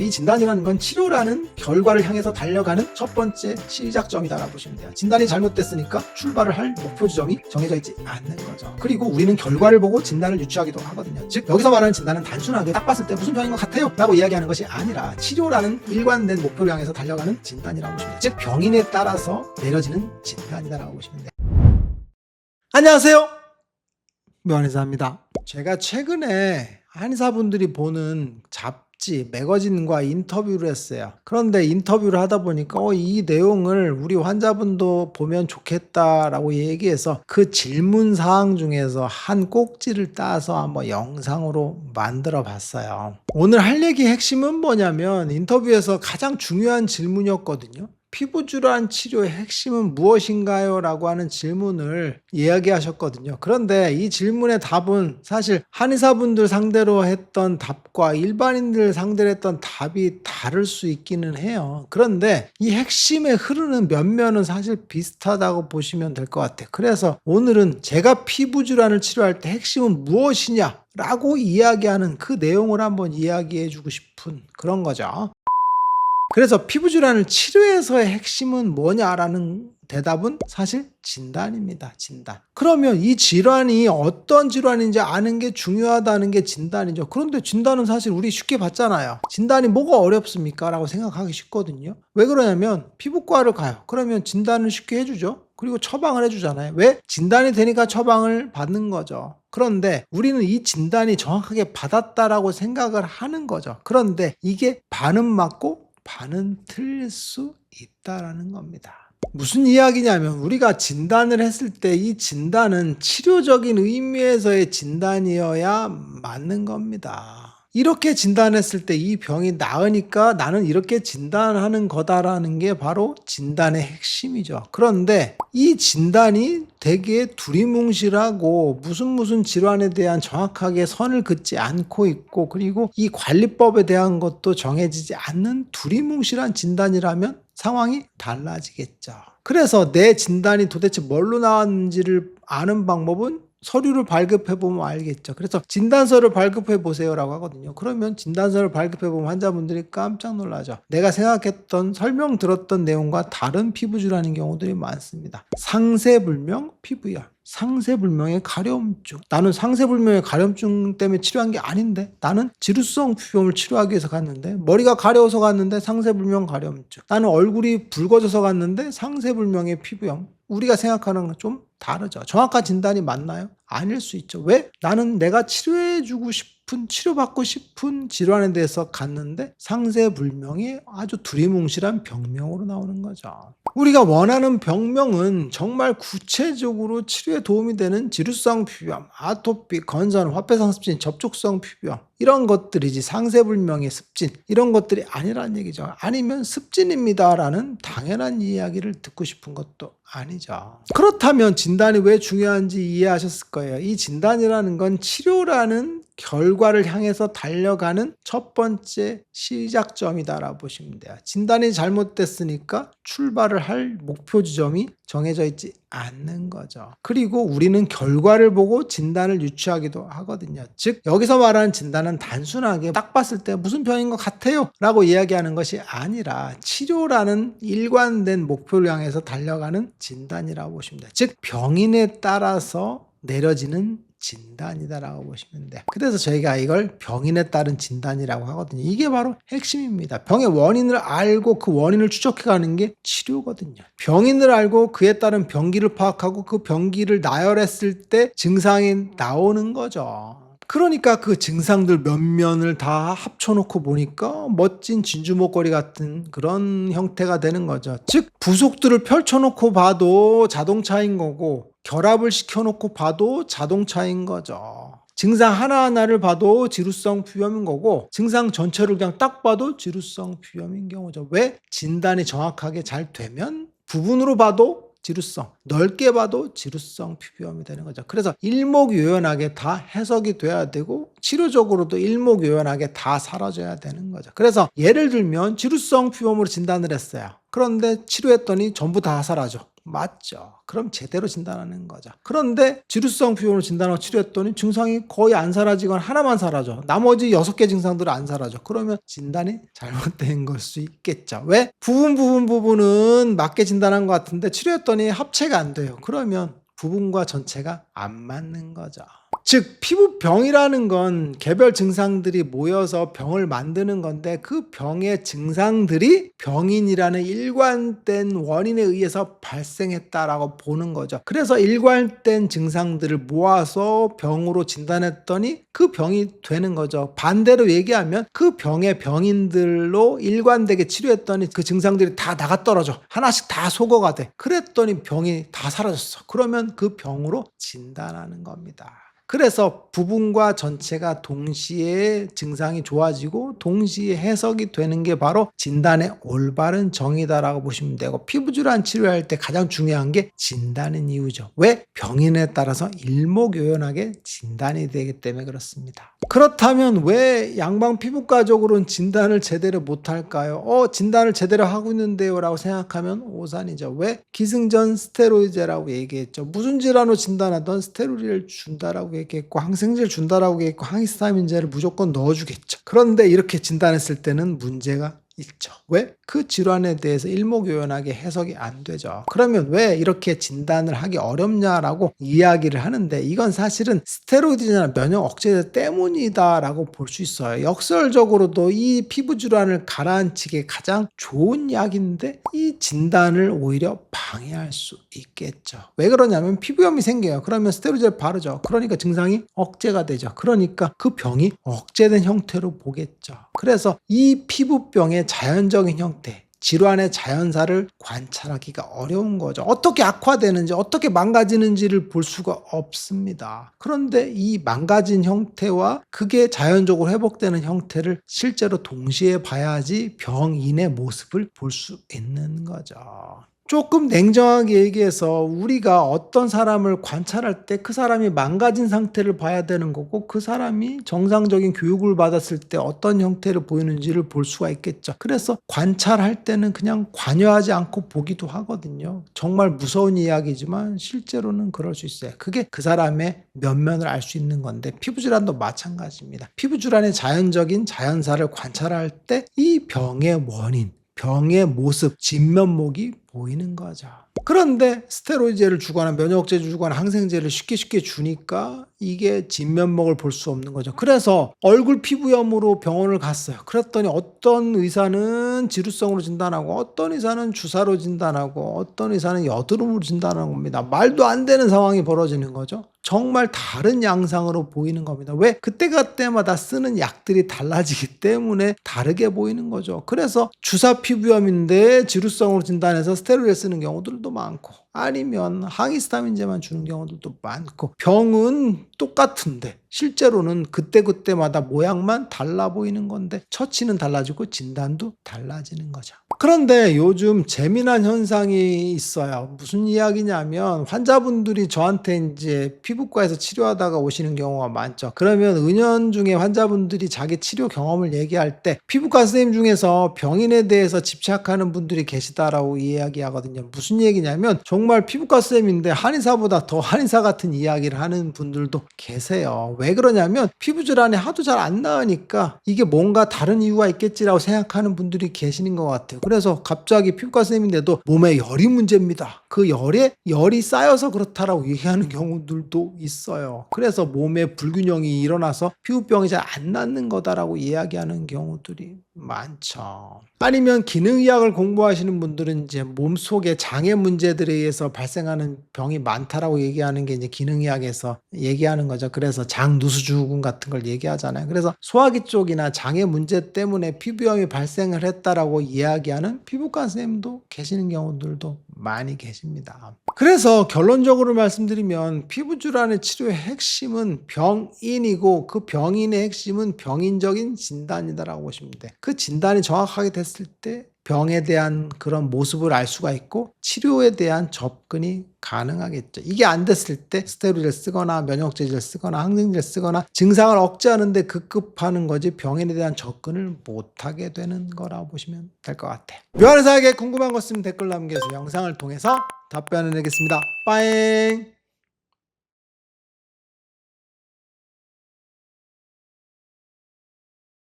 이 진단이라는 건 치료라는 결과를 향해서 달려가는 첫 번째 시작점이다라고 보시면 돼요. 진단이 잘못됐으니까 출발을 할 목표 지점이 정해져 있지 않는 거죠. 그리고 우리는 결과를 보고 진단을 유추하기도 하거든요. 즉 여기서 말하는 진단은 단순하게 딱 봤을 때 무슨 병인 것 같아요 라고 이야기하는 것이 아니라 치료라는 일관된 목표를 향해서 달려가는 진단이라고 보시면 돼요. 즉 병인에 따라서 내려지는 진단이다라고 보시면 돼요. 안녕하세요, 명한의사입니다. 제가 최근에 한의사분들이 보는 잡지, 매거진과 인터뷰를 했어요. 그런데 인터뷰를 하다 보니까 이 내용을 우리 환자분도 보면 좋겠다라고 얘기해서 그 질문 사항 중에서 한 꼭지를 따서 한번 영상으로 만들어 봤어요. 오늘 할 얘기 핵심은 뭐냐면 인터뷰에서 가장 중요한 질문이었거든요. 피부질환 치료의 핵심은 무엇인가요? 라고 하는 질문을 이야기하셨거든요. 그런데 이 질문의 답은 사실 한의사분들 상대로 했던 답과 일반인들 상대로 했던 답이 다를 수 있기는 해요. 그런데 이 핵심에 흐르는 면면은 사실 비슷하다고 보시면 될 것 같아요. 그래서 오늘은 제가 피부질환을 치료할 때 핵심은 무엇이냐? 라고 이야기하는 그 내용을 한번 이야기해 주고 싶은 그런 거죠. 그래서 피부질환을 치료해서의 핵심은 뭐냐라는 대답은 사실 진단입니다. 진단. 그러면 이 질환이 어떤 질환인지 아는 게 중요하다는 게 진단이죠. 그런데 진단은 사실 우리 쉽게 받잖아요. 진단이 뭐가 어렵습니까? 라고 생각하기 쉽거든요. 왜 그러냐면 피부과를 가요. 그러면 진단을 쉽게 해주죠. 그리고 처방을 해주잖아요. 왜? 진단이 되니까 처방을 받는 거죠. 그런데 우리는 이 진단이 정확하게 받았다라고 생각을 하는 거죠. 그런데 이게 반은 맞고 반은 틀릴 수 있다라는 겁니다. 무슨 이야기냐면 우리가 진단을 했을 때 이 진단은 치료적인 의미에서의 진단이어야 맞는 겁니다. 이렇게 진단했을 때 이 병이 나으니까 나는 이렇게 진단하는 거다라는 게 바로 진단의 핵심이죠. 그런데 이 진단이 되게 두리뭉실하고 무슨 질환에 대한 정확하게 선을 긋지 않고 있고, 그리고 이 관리법에 대한 것도 정해지지 않는 두리뭉실한 진단이라면 상황이 달라지겠죠. 그래서 내 진단이 도대체 뭘로 나왔는지를 아는 방법은 서류를 발급해 보면 알겠죠. 그래서 진단서를 발급해 보세요라고 하거든요. 그러면 진단서를 발급해 보면 환자분들이 깜짝 놀라죠. 내가 생각했던 설명 들었던 내용과 다른 피부 질환인 경우들이 많습니다. 상세불명 피부염, 상세불명의 가려움증. 나는 상세불명의 가려움증 때문에 치료한 게 아닌데, 나는 지루성 피부염을 치료하기 위해서 갔는데, 머리가 가려워서 갔는데 상세불명 가려움증. 나는 얼굴이 붉어져서 갔는데 상세불명의 피부염. 우리가 생각하는 건 좀 다르죠. 정확한 진단이 맞나요? 아닐 수 있죠. 왜? 나는 내가 치료해주고 싶은, 치료받고 싶은 질환에 대해서 갔는데 상세불명이 아주 두리뭉실한 병명으로 나오는 거죠. 우리가 원하는 병명은 정말 구체적으로 치료에 도움이 되는 지루성 피부염, 아토피, 건선, 화폐성 습진, 접촉성 피부염, 이런 것들이지 상세불명의 습진, 이런 것들이 아니라는 얘기죠. 아니면 습진입니다라는 당연한 이야기를 듣고 싶은 것도 아니죠. 그렇다면 진단이 왜 중요한지 이해하셨을 거예요. 이 진단이라는 건 치료라는 결과를 향해서 달려가는 첫 번째 시작점이다라고 보시면 돼요. 진단이 잘못됐으니까 출발을 할 목표 지점이 정해져 있지 않는 거죠. 그리고 우리는 결과를 보고 진단을 유추하기도 하거든요. 즉 여기서 말하는 진단은 단순하게 딱 봤을 때 무슨 병인 것 같아요 라고 이야기하는 것이 아니라 치료라는 일관된 목표를 향해서 달려가는 진단이라고 보시면 돼요. 즉 병인에 따라서 내려지는 진단이다라고 보시면 돼요. 그래서 저희가 이걸 병인에 따른 진단이라고 하거든요. 이게 바로 핵심입니다. 병의 원인을 알고 그 원인을 추적해가는 게 치료거든요. 병인을 알고 그에 따른 병기를 파악하고 그 병기를 나열했을 때 증상이 나오는 거죠. 그러니까 그 증상들 몇 면을 다 합쳐놓고 보니까 멋진 진주 목걸이 같은 그런 형태가 되는 거죠. 즉 부속들을 펼쳐놓고 봐도 자동차인 거고, 결합을 시켜놓고 봐도 자동차인 거죠. 증상 하나하나를 봐도 지루성 피부염인 거고, 증상 전체를 그냥 딱 봐도 지루성 피부염인 경우죠. 왜? 진단이 정확하게 잘 되면 부분으로 봐도 지루성, 넓게 봐도 지루성 피부염이 되는 거죠. 그래서 일목요연하게 다 해석이 돼야 되고 치료적으로도 일목요연하게 다 사라져야 되는 거죠. 그래서 예를 들면 지루성 피부염으로 진단을 했어요. 그런데 치료했더니 전부 다 사라져. 맞죠. 그럼 제대로 진단하는 거죠. 그런데 지루성 피부염을 진단하고 치료했더니 증상이 거의 안 사라지거나 하나만 사라져. 나머지 6개 증상들은 안 사라져. 그러면 진단이 잘못된 걸 수 있겠죠. 왜? 부분은 맞게 진단한 것 같은데 치료했더니 합체가 안 돼요. 그러면 부분과 전체가 안 맞는 거죠. 즉 피부병이라는 건 개별 증상들이 모여서 병을 만드는 건데 그 병의 증상들이 병인이라는 일관된 원인에 의해서 발생했다라고 보는 거죠. 그래서 일관된 증상들을 모아서 병으로 진단했더니 그 병이 되는 거죠. 반대로 얘기하면 그 병의 병인들로 일관되게 치료했더니 그 증상들이 다 나가떨어져. 하나씩 다 소거가 돼. 그랬더니 병이 다 사라졌어. 그러면 그 병으로 진단하는 겁니다. 그래서 부분과 전체가 동시에 증상이 좋아지고 동시에 해석이 되는 게 바로 진단의 올바른 정의다라고 보시면 되고, 피부질환 치료할 때 가장 중요한 게 진단인 이유죠. 왜? 병인에 따라서 일목요연하게 진단이 되기 때문에 그렇습니다. 그렇다면 왜 양방 피부과적으로는 진단을 제대로 못할까요? 진단을 제대로 하고 있는데요 라고 생각하면 오산이죠. 왜? 기승전 스테로이드라고 얘기했죠. 무슨 질환으로 진단하던 스테로이드를 준다라고 얘기했고 항생제를 준다라고 얘기했고 항히스타민제를 무조건 넣어주겠죠. 그런데 이렇게 진단했을 때는 문제가 있죠. 왜? 그 질환에 대해서 일목요연하게 해석이 안 되죠. 그러면 왜 이렇게 진단을 하기 어렵냐라고 이야기를 하는데, 이건 사실은 스테로이드나 면역 억제제 때문이다라고 볼 수 있어요. 역설적으로도 이 피부 질환을 가라앉히기 가장 좋은 약인데 이 진단을 오히려 방해할 수 있겠죠. 왜 그러냐면 피부염이 생겨요. 그러면 스테로이드를 바르죠. 그러니까 증상이 억제가 되죠. 그러니까 그 병이 억제된 형태로 보겠죠. 그래서 이 피부병의 자연적인 형태, 질환의 자연사를 관찰하기가 어려운 거죠. 어떻게 악화되는지, 어떻게 망가지는지를 볼 수가 없습니다. 그런데 이 망가진 형태와 그게 자연적으로 회복되는 형태를 실제로 동시에 봐야지 병인의 모습을 볼 수 있는 거죠. 조금 냉정하게 얘기해서 우리가 어떤 사람을 관찰할 때 그 사람이 망가진 상태를 봐야 되는 거고, 그 사람이 정상적인 교육을 받았을 때 어떤 형태를 보이는지를 볼 수가 있겠죠. 그래서 관찰할 때는 그냥 관여하지 않고 보기도 하거든요. 정말 무서운 이야기지만 실제로는 그럴 수 있어요. 그게 그 사람의 면면을 알 수 있는 건데, 피부질환도 마찬가지입니다. 피부질환의 자연적인 자연사를 관찰할 때 이 병의 원인, 병의 모습, 진면목이 보이는 거죠. 그런데 스테로이드제를 주거나 면역제를 주거나 항생제를 쉽게 주니까 이게 진면목을 볼 수 없는 거죠. 그래서 얼굴 피부염으로 병원을 갔어요. 그랬더니 어떤 의사는 지루성으로 진단하고 어떤 의사는 주사로 진단하고 어떤 의사는 여드름으로 진단하는 겁니다. 말도 안 되는 상황이 벌어지는 거죠. 정말 다른 양상으로 보이는 겁니다. 왜? 그때마다 쓰는 약들이 달라지기 때문에 다르게 보이는 거죠. 그래서 주사 피부염인데 지루성으로 진단해서 스테로이드 쓰는 경우들도 많고, 아니면 항히스타민제만 주는 경우들도 많고, 병은 똑같은데 실제로는 그때마다 모양만 달라 보이는 건데 처치는 달라지고 진단도 달라지는 거죠. 그런데 요즘 재미난 현상이 있어요. 무슨 이야기냐면, 환자분들이 저한테 이제 피부과에서 치료하다가 오시는 경우가 많죠. 그러면 은연중에 환자분들이 자기 치료 경험을 얘기할 때 피부과 선생님 중에서 병인에 대해서 집착하는 분들이 계시다라고 이야기하거든요. 무슨 얘기냐면, 정말 피부과 선생님인데 한의사보다 더 한의사 같은 이야기를 하는 분들도 계세요. 왜 그러냐면 피부 질환이 하도 잘 안 나으니까 이게 뭔가 다른 이유가 있겠지라고 생각하는 분들이 계시는 것 같아요. 그래서 갑자기 피부과 선생님인데도 몸에 열이 문제입니다. 그 열이 쌓여서 그렇다라고 얘기하는 경우들도 있어요. 그래서 몸에 불균형이 일어나서 피부병이 잘 안 낫는 거다라고 이야기하는 경우들이 많죠. 아니면 기능의학을 공부하시는 분들은 이제 몸속의 장애 문제들에 의해서 발생하는 병이 많다라고 얘기하는 게 이제 기능의학에서 얘기하는 거죠. 그래서 장누수증후군 같은 걸 얘기하잖아요. 그래서 소화기 쪽이나 장애 문제 때문에 피부염이 발생을 했다라고 이야기하는 피부과 선생님도 계시는 경우들도 많이 계십니다. 그래서 결론적으로 말씀드리면 피부질환의 치료의 핵심은 병인이고, 그 병인의 핵심은 병인적인 진단이다라고 보시면 돼요. 그 진단이 정확하게 됐을 때 병에 대한 그런 모습을 알 수가 있고 치료에 대한 접근이 가능하겠죠. 이게 안 됐을 때 스테로이드를 쓰거나 면역제제를 쓰거나 항생제를 쓰거나 증상을 억제하는 데 급급하는 거지 병에 대한 접근을 못하게 되는 거라고 보시면 될 것 같아요. 묘한의사에게 궁금한 거 있으면 댓글 남겨주세요. 영상을 통해서 답변을 내겠습니다. 빠잉.